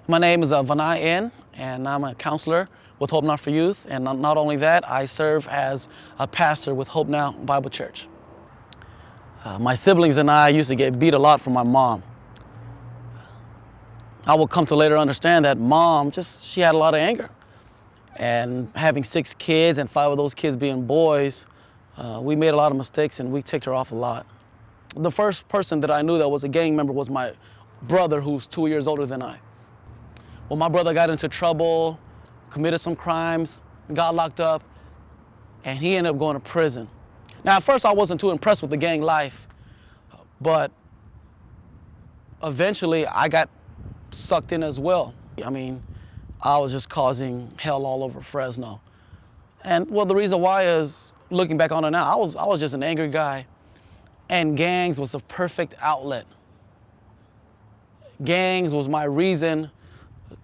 My name is Vanna, and I'm a counselor with Hope Now for Youth. And not only that, I serve as a pastor with Hope Now Bible Church. My siblings and I used to get beat a lot from my mom. I will come to later understand that mom, she had a lot of anger. And having 6 kids and 5 of those kids being boys, we made a lot of mistakes and we ticked her off a lot. The first person that I knew that was a gang member was my brother, who's 2 years older than I. Well, my brother got into trouble, committed some crimes, got locked up, and he ended up going to prison. Now, at first I wasn't too impressed with the gang life, but eventually I got sucked in as well. I mean, I was just causing hell all over Fresno. And well, the reason why is, looking back on it now, I was just an angry guy, and gangs was a perfect outlet. Gangs was my reason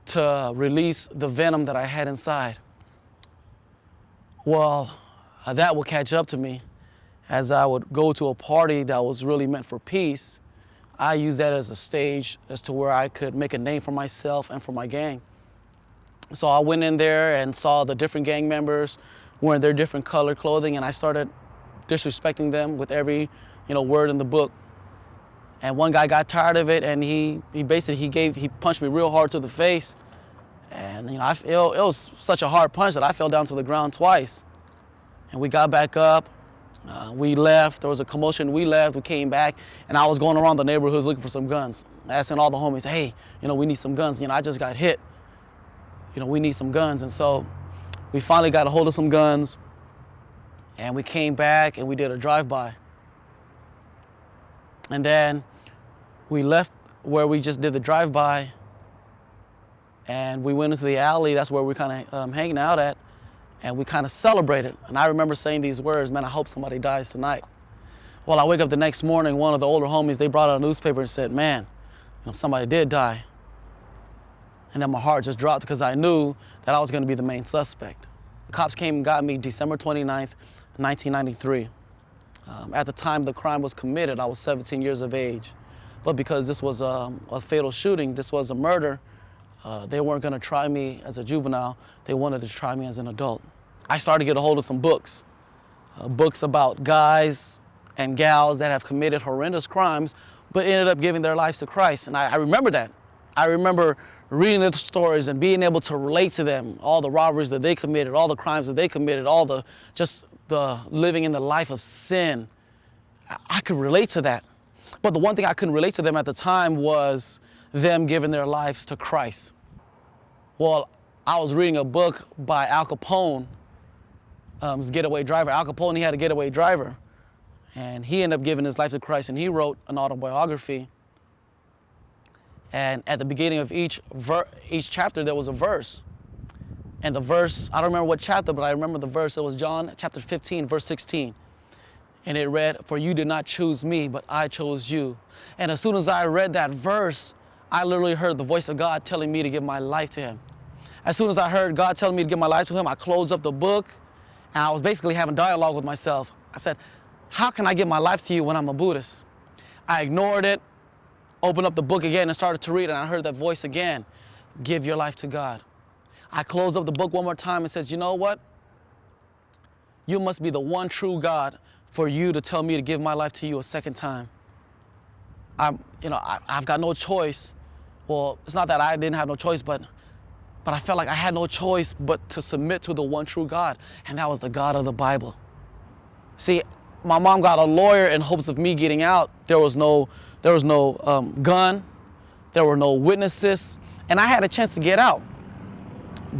to release the venom that I had inside. Well, that would catch up to me as I would go to a party that was really meant for peace. I used that as a stage as to where I could make a name for myself and for my gang. So I went in there and saw the different gang members wearing their different colored clothing, and I started disrespecting them with every, word in the book. And one guy got tired of it, and he punched me real hard to the face. And it was such a hard punch that I fell down to the ground twice. And we got back up, we left, there was a commotion, we left, we came back, and I was going around the neighborhoods looking for some guns, asking all the homies, hey, we need some guns, I just got hit. We need some guns. And so we finally got a hold of some guns, and we came back and we did a drive-by. And then we left where we just did the drive-by, and we went into the alley. That's where we're kind of hanging out at, and we kind of celebrated. And I remember saying these words, man, I hope somebody dies tonight. Well, I wake up the next morning, one of the older homies, they brought out a newspaper and said, man, somebody did die. And then my heart just dropped because I knew that I was going to be the main suspect. The cops came and got me December 29th, 1993. At the time the crime was committed, I was 17 years of age. But because this was a fatal shooting, this was a murder, they weren't going to try me as a juvenile. They wanted to try me as an adult. I started to get a hold of some books, books about guys and gals that have committed horrendous crimes, but ended up giving their lives to Christ. And I remember that. I remember reading their stories and being able to relate to them, all the robberies that they committed, all the crimes that they committed, all the living in the life of sin. I could relate to that. But the one thing I couldn't relate to them at the time was them giving their lives to Christ. Well, I was reading a book by Al Capone, his getaway driver. Al Capone, he had a getaway driver, and he ended up giving his life to Christ, and he wrote an autobiography. And at the beginning of each chapter, there was a verse. And the verse, I don't remember what chapter, but I remember the verse. It was John chapter 15, verse 16. And it read, "For you did not choose me, but I chose you." And as soon as I read that verse, I literally heard the voice of God telling me to give my life to him. As soon as I heard God telling me to give my life to him, I closed up the book, and I was basically having dialogue with myself. I said, how can I give my life to you when I'm a Buddhist? I ignored it, opened up the book again and started to read, and I heard that voice again, give your life to God. I closed up the book one more time and says, you know what? You must be the one true God for you to tell me to give my life to you a second time. I've got no choice. Well, it's not that I didn't have no choice, but I felt like I had no choice but to submit to the one true God, and that was the God of the Bible. See, my mom got a lawyer in hopes of me getting out. There was no gun, there were no witnesses, and I had a chance to get out.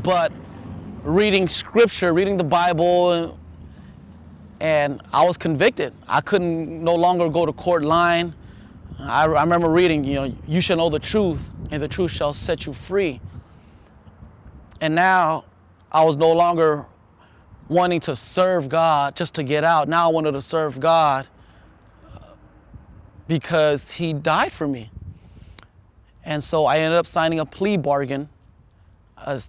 But reading scripture, reading the Bible, and I was convicted. I couldn't no longer go to court lying. I remember reading, you shall know the truth, and the truth shall set you free. And now I was no longer wanting to serve God just to get out. Now I wanted to serve God because he died for me. And so I ended up signing a plea bargain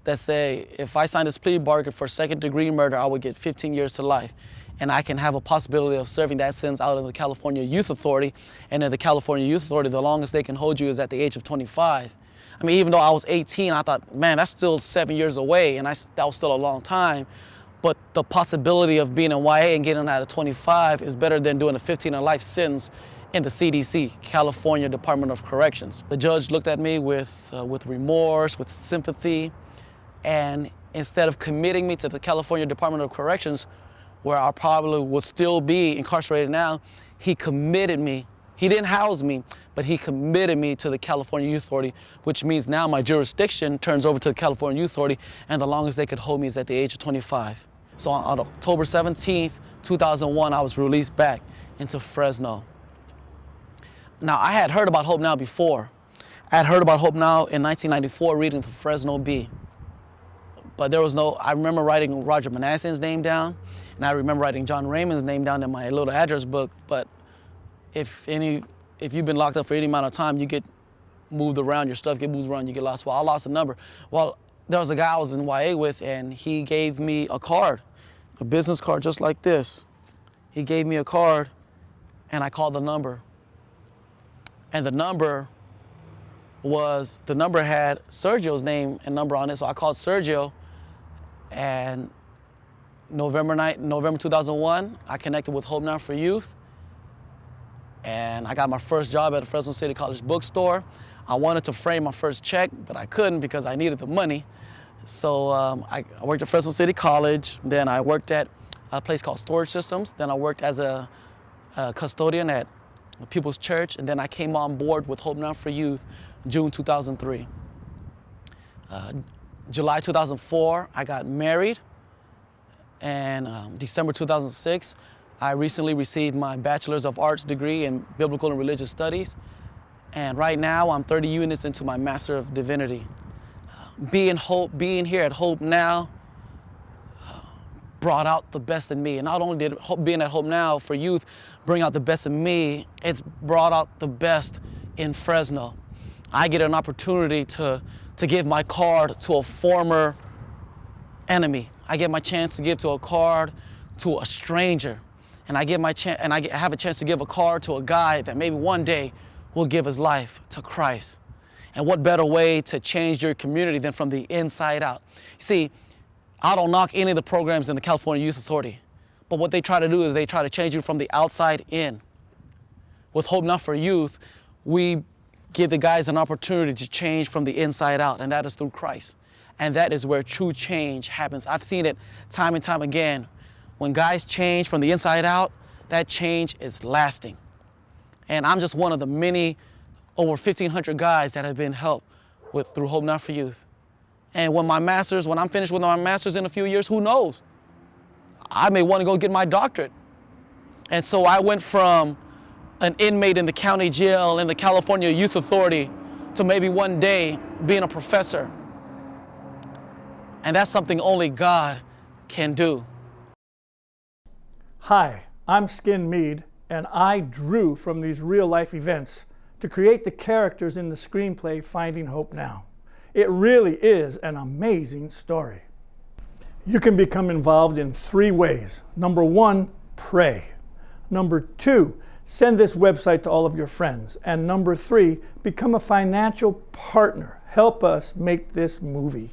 that say if I signed this plea bargain for second-degree murder, I would get 15 years to life. And I can have a possibility of serving that sentence out of the California Youth Authority. And in the California Youth Authority, the longest they can hold you is at the age of 25. I mean, even though I was 18, I thought, man, that's still 7 years away, and that was still a long time. But the possibility of being in YA and getting out at 25 is better than doing a 15 and life sentence in the CDC, California Department of Corrections. The judge looked at me with remorse, with sympathy, and instead of committing me to the California Department of Corrections, where I probably would still be incarcerated now, he committed me. He didn't house me, but he committed me to the California Youth Authority, which means now my jurisdiction turns over to the California Youth Authority, and the longest they could hold me is at the age of 25. So on October 17th, 2001, I was released back into Fresno. Now, I had heard about Hope Now before. I had heard about Hope Now in 1994 reading the Fresno Bee. But there was I remember writing Roger Manasseh's name down, and I remember writing John Raymond's name down in my little address book, but if you've been locked up for any amount of time, you get moved around, your stuff get moved around, you get lost. Well, I lost a number. Well, there was a guy I was in YA with, and he gave me a card, a business card just like this. He gave me a card, and I called the number. And the number had Sergio's name and number on it, so I called Sergio, and November 2001, I connected with Hope Now for Youth, and I got my first job at the Fresno City College bookstore. I wanted to frame my first check, but I couldn't because I needed the money. So I worked at Fresno City College, then I worked at a place called Storage Systems, then I worked as a custodian at People's Church, and then I came on board with Hope Now for Youth June 2003. July 2004, I got married, and December 2006, I recently received my Bachelor's of Arts degree in Biblical and Religious Studies, and right now I'm 30 units into my Master of Divinity. Being here at Hope Now brought out the best in me, and not only did being at Hope Now for Youth bring out the best in me, it's brought out the best in Fresno. I get an opportunity to give my card to a former enemy. I get my chance to give a card to a stranger, and I have a chance to give a card to a guy that maybe one day will give his life to Christ. And what better way to change your community than from the inside out? See, I don't knock any of the programs in the California Youth Authority, but what they try to do is they try to change you from the outside in. With Hope Now for Youth, we give the guys an opportunity to change from the inside out, and that is through Christ. And that is where true change happens. I've seen it time and time again. When guys change from the inside out, that change is lasting. And I'm just one of the many, over 1,500 guys that have been helped through Hope Now for Youth. And when I'm finished with my master's in a few years, who knows? I may want to go get my doctorate. And so I went from an inmate in the county jail in the California Youth Authority to maybe one day being a professor. And that's something only God can do. Hi, I'm Skin Mead, and I drew from these real-life events to create the characters in the screenplay Finding Hope Now. It really is an amazing story. You can become involved in 3 ways. Number 1, pray. Number 2, send this website to all of your friends. And number 3, become a financial partner. Help us make this movie.